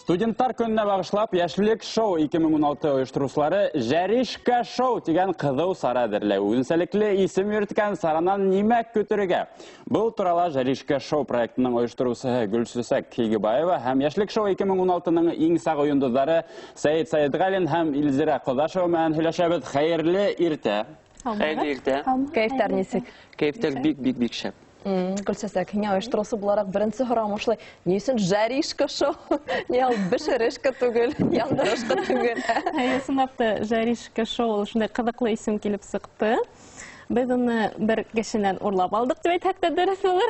Студенттар көнне багышлап, Яшьлек шоу 2016 оештыручылары Жаришка шоу дигән кызу сара әзерләү. Үзенчәлекле исем йөрткән саранан нимә көтәргә? Бұл турала Жаришка шоу проектының оештыручысы Гөлсүсәк Кигебаева һәм Яшьлек шоу 2016ның иң сагы йондызлары Сәйит Сәйетгалин һәм Илзира Кодашева белән һөйләшәбез. Хәерле иртә. Хәерле иртә. Кайфтар нисек? Кайфтар бик шәп. Гөлсәсәк, һиңа оештыручы буларак беренче сорамышлы, ни өчен Жаришка шоу? Ни ал бешерешка түгел, яндырышка түгел. Сынапты Жаришка шоу шундай кызыклы исем килеп сыкты. Без уны бер кешенән урлап алдык дип әйтсәк тә дөрес булыр.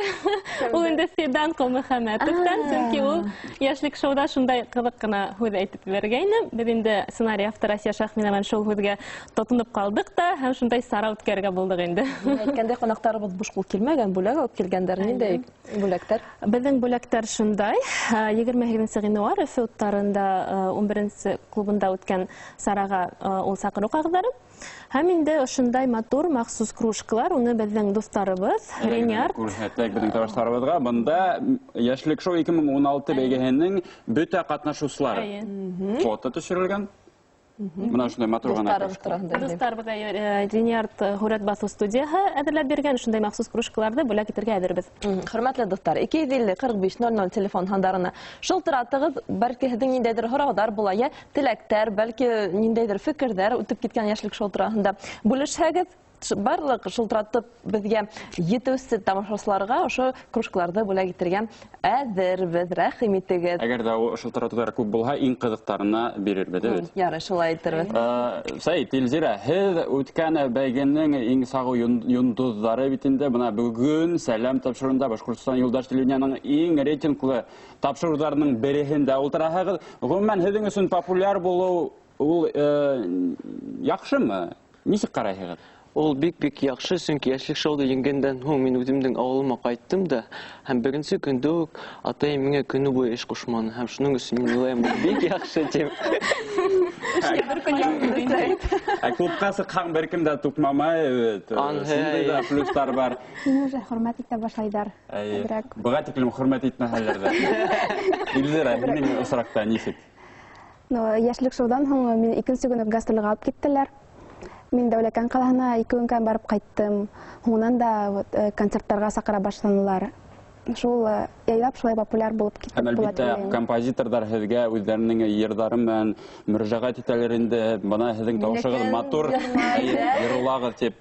Ул инде Фидан Мөхәммәтовтан, чөнки ул Яшьлек шоуда шундай кызык кына һүз әйтеп бергәйне. Без инде сценарий авторы Асия Шахминова шул һүзгә тотынып калдык та, һәм шундай сара үткәргә булдык инде. Әйткәндә, конактарыбыз буш кул килмәгән, бүләк алып килгәндәр, ниндәй бүләктәр? Безнең бүләктәр шундай. 28 гыйнвар Филттарында 11 клубында үткән сарага ул сакыру кагылдары. Һәм инде ошындай матур махсус кружкалар, уны безнең дусларыбыз, Реньяр. Күрһәтәк безнең тавышларыбызга. Бында Яшьлек шоу 2016 бәйгеһенең бөтә катнашучылары фото төшерелгән. Менә шундай матур гына. Дусларыбызга Реньяр Хурат басу студияһы әзерләп биргән шундай махсус кружкаларны бүләк итәргә әзербез. Хөрмәтле дуслар, 250-45-00 телефон һандарына шылтыратыгыз, бәлки һезнең ниндәйдер һораудар була, я теләктәр, бәлки ниндәйдер фикердәр үтеп киткән Яшьлек шоу турында бүлешәгез. Барлык шылтыратып безгә җитүсе тамашачыларга ошо кружкаларны бүләк итәргә әзербез. Рәхим итегез. Әгәр дә шылтыратулар күп булһа, иң кызыктарына бирербез. Ярый, шулай әйтербез. Сәйит, Илзира, һез үткән бәйгенең иң сагы йондызлары бит инде. Менә бүген сәлам тапшырында Башкортстан Юлдаш телевидениеның иң рейтинглы тапшыруларының береһендә ултыраһыз. Гомумән һезнең өчен популяр булу ул яхшымы? Ничек карайсыз? Ул бик яхшы, чөнки Яшьлек шоуды еңгәндән һуң мин үземнең авылыма кайттым да, һәм беренче көндә үк атайым миңа көне буе эш кушманы, һәм шуның өчен мин уйлыйм, бик яхшы дип. Клубка сыккан беркем дә тупмамай, шундай да плюстар бар. Мин уже хөрмәт итә башлайдар. Буга тиклем хөрмәт итмәһәләр дә. Илзира, минем осракта ничек? Яшьлек шоудан һуң мин икенче көнне гастрольгә алып киттеләр. Мин Дәүләкән калаһына 2 көнгә барып кайттым. Һуңнан да концертларга сакыра башладылар. Шул яйлап шулай популяр булып китте. Әлбәттә, композиторлар һезгә үзләренең йырдары белән мөрәҗәгать итәләр инде. Бына һезнең тавышыгыз матур, йырлагыз дип.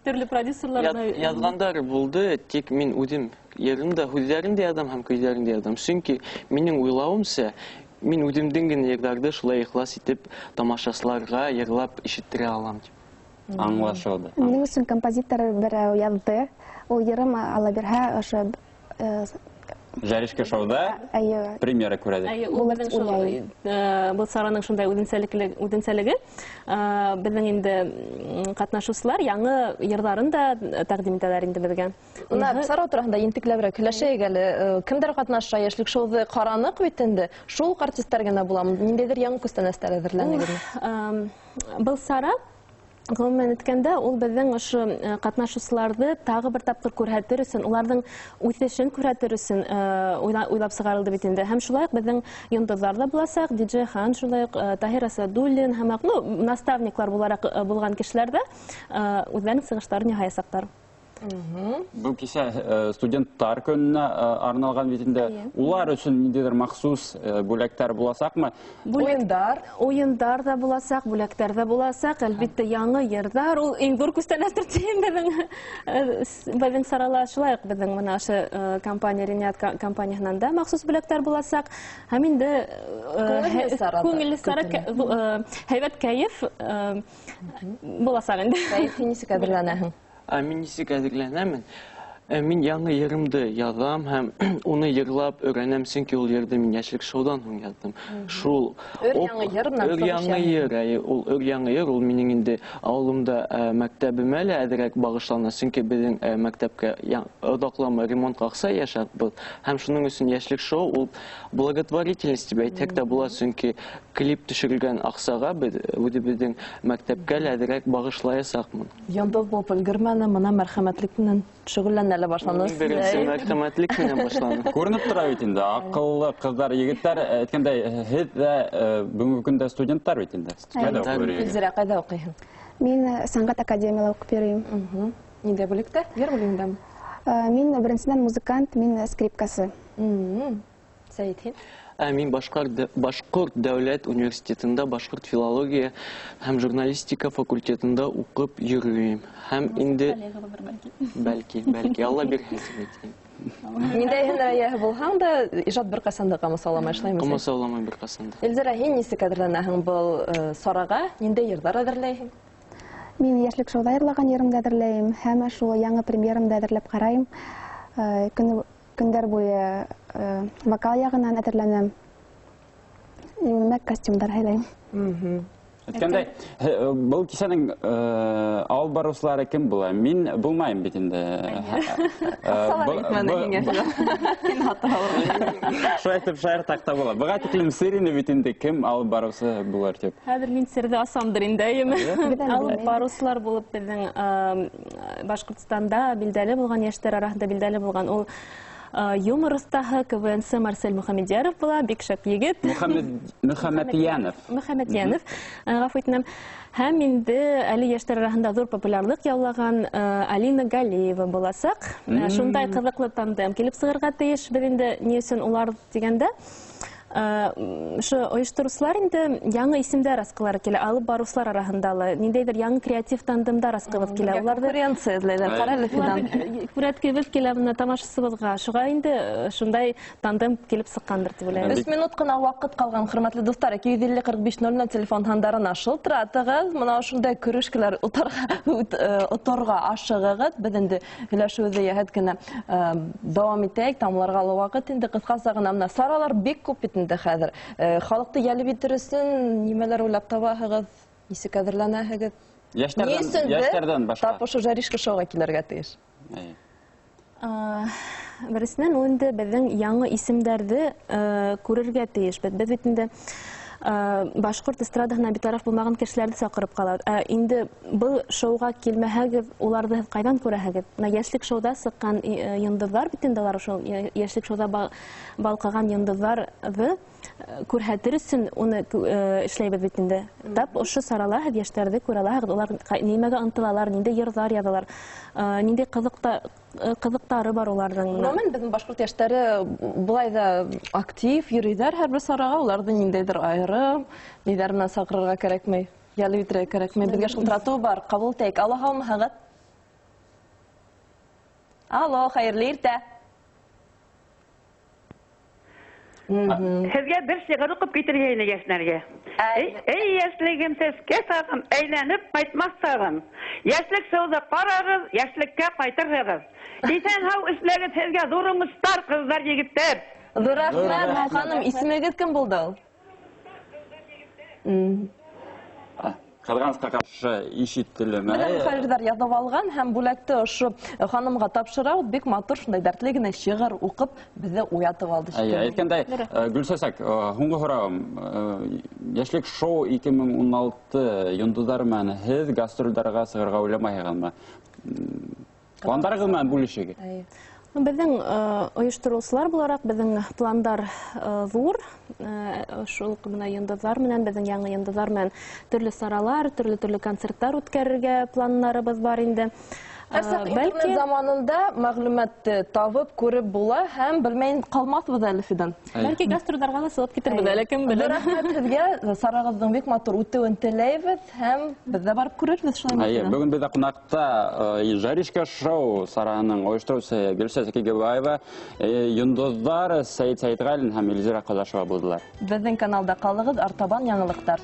Төрле продюсерларны язгандар булды, тик мин үзем йырында һүзләрен дә язам һәм көйләрен дә язам. Чөнки минең уйлавымча, мин үземнең генә йырдарды шулай ихлас итеп тамашачыларга йырлап ишеттерә алам дип. Аңлашылды. Минем өчен композитор берәү язды. Ул йырым ала бирһә, ошо Жаришка шоуда премьера күрәдек. Бу сараның шундай үзенчәлеге. Безнең инде катнашучылар яңа йырларын да тәкъдим итәләр инде безгә. Менә сара турында ентекләбрәк һөйләшәйек әле. Кемдер катнаша Яшьлек шоуды каранык бит инде. Шул артистлар гына буламы? Ниндәйдер яңа күстәнәстәр әзерләнәгезме? Был сара гомумән әйткәндә, ул безнең ошо катнашучыларны тагы бер тапкыр күрһәтер өчен, уларның үсешен күрһәтер өчен уйлап сыгарылды бит инде. Һәм шулай ук безнең йондызлар да булачак, диджей Хан, шулай ук Таһир Асадуллин һәм наставниклар буларак булган кешеләр дә үзләренең чыгышларын яһаячаклар. Бу кичә студенттар көненә арналган бит инде. Улар өчен ниндидер махсус бүләктәр буласакмы? Уендар да буласак, бүләктәр дә буласак, әлбәттә яңа йырдар. Ул иң зур күстәнәстер безнең сарала шулай ук безнең менә ошо компания Реньяр компаниясыннан да махсус бүләктәр буласак. Һәм инде күңелле сара, һәйбәт кайф буласак инде. Кайф ничек әзерләнәһең? Мин ничек әзерләнәмен? Мин яңа йырымды язам һәм уны йырлап өйрәнәм, чөнки ул йырды мин Яшьлек шоудан һуң яздым. Шул яңа йыр, ул минең инде авылымда мәктәбемә лә әзрәк багышлана, чөнки безнең мәктәпкә одаклама ремонт акча яшатбыз. Һәм шуның өчен Яшьлек шоу ул благотворительность дип әйтсәк тә була, чөнки клип төшерелгән акчага безнең мәктәпкә лә әзрәк багышлаячакмын. Йондыз булып өлгермәне, моны мәрхәмәтлек белән шөгыльләнәләр. әле башланды. Беренче мәрхәмәтлек менән башланды. Күренеп тора бит инде, акыллы кызлар, егетләр, әйткәндәй, һез дә бүгенге көндә студентлар бит инде. Кайда укыйсыз? Гөлзирә, кайда укыйсың? Мин сәнгать академиялә укып йөрим. Нидә бүлектә? Йөр бүлегендәме? Мин беренчедән музыкант, мин скрипкасы. Сәйит һин? Мин Башкорт дәүләт университетында башкорт филология һәм журналистика факультетында укып йөрим. Һәм инде бәлки, Алла бирһен. Ниндәй һөнәргә булһаң да, иҗат бер касанда камасауламай эшләймсең. Камасауламай бер касанда. Эльзира, һин нисек әзерләнәһең был сарага? Ниндәй йырдар әзерләйһең? Мин яшьлек шоуда йырлаган йырымды әзерләйм, һәм шул яңа премьерамды әзерләп карайм. Көндәр буе вокал ягыннан әзерләнәм. Мәк костюмдар һайлайм. Әйткәндәй, был кисәнең алып баручылары кем була? Мин булмайм бит инде. Шайтып шайыр такта була. Буга тиклем сирини бит инде кем алып баручы булар дип. Хәзер мин сердә асамдыр инде. Алып баручылар булып безнең Башкортстанда билдәле булган, яшьләр арасында билдәле булган ул юмор остаһы КВН-сы Марсель Мөхәммәдияров була, бик шәп егет. Мөхәммәдиянов. Гафу итәм. Һәм инде әле яшьләр арасында зур популярлык яулаган Алина Галиева буласак. Шундай кызыклы тандем килеп сыгырга тиеш. Без инде ни өчен улар дигәндә, шу оештыручылар инде яңа исемдәр раскылары килә, алып баручылар арасында ниндәйдер яңа креатив тандемда раскылып килә. Улар конкуренция эзләйләр. Карале Фидан. Күрәткебез килә менә тамашачыбызга. Шуга инде шундай тандем килеп сыккандыр дип уйлыйм. 3 минут кына вакыт калган, хөрмәтле достар. 250-45-00 телефон һандарына шылтыратыгыз. Менә шундай күрешкеләр оторга ашыгыгыз. Без инде һөйләшүебезне яһәт кенә дәвам итәйек. Тамларга вакыт инде кыскасы гына менә саралар бик күп бит инде хәзер. Халыкты ялып иттерсен, нимәләр уйлап табаһыгыз? Нисек әзерләнәһегез? Яшьләрдән башка. Тап ошо жаришка шоуга килергә тиеш. Берсеннән ул инде безнең яңа исемдәрне күрергә тиеш. Без бит инде башкорт эстрадаһына битараф булмаган кешеләрне сакырып калабыз. Инде бу шоуга килмәһәгез, уларны кайдан күрәһегез? Яшьлек шоуда сыккан йондызлар бит инде алар шул яшьлек шоуда балкыган йондызларны күрһәтер өчен уны эшләйбез бит инде. Тап ошо сарала яшьләрне күрә алабыз. Улар нимәгә ынтылалар, нинди йырзар язалар, нинди кызыктары бар уларның. Гомумән безнең башкорт яшьләре булай да актив йөриләр һәрбер сарага. Уларны ниндәйдер айрым, ниләр менән сакырырга кирәкмәй, ялып итәргә кирәкмәй. Безгә шылтырату бар. Кабул итәйек. Алло, һәммәгез. Алло, хәерле иртә. Сезгә бер шигырь укып китерергә ине яшьләргә. Эй яшьлегем сезгә сагым, әйләнеп кайтмас сагым. Яшьлек шоуда карагыз, яшьлеккә кайтырсыз. Исән һау эшләгез сезгә зур уңышлар, кызлар, егетләр. Зур рәхмәт, ханым. Исемегез кем булды ул? Кызганычка каршы ишеттелеме? Менә хәзер язып алган һәм бүләкте ошо ханымга тапшыра, ул бик матур шундай дәртле генә шигырь укып безне уятып алды. Әйткәндәй, Гөлсәсәк, һуңгы сорагым, яшьлек шоу 2016 йондызлар менән һез гастрольләргә сыгырга уйламаһыгызмы? Пландарыгыз менән бүлешегез. Безнең оештыручылар буларак безнең пландар зур. Шул гына йондызлар менән, безнең яңа йондызлар менән төрле саралар, төрле концертлар үткәрергә планнарыбыз бар инде. Бәлки заманында мәгълүматты табып, күреп була һәм белмәен калмасбыз әле Фидан. Бәлки гастрольләргә дә сылып китербез әле, кем белә. Рәхмәт сезгә, сарагызның бик матур үтүен теләйбез һәм без дә барып күрербез шулай. Бүген бездә кунакта Жаришка шоу сараның оештыручысы Гөлсәс Кигебаева, йондызлар Сәйит Сәйитгалин һәм Эльзира Казашева булдылар. Безнең каналда калыгыз, артабан яңалыктар.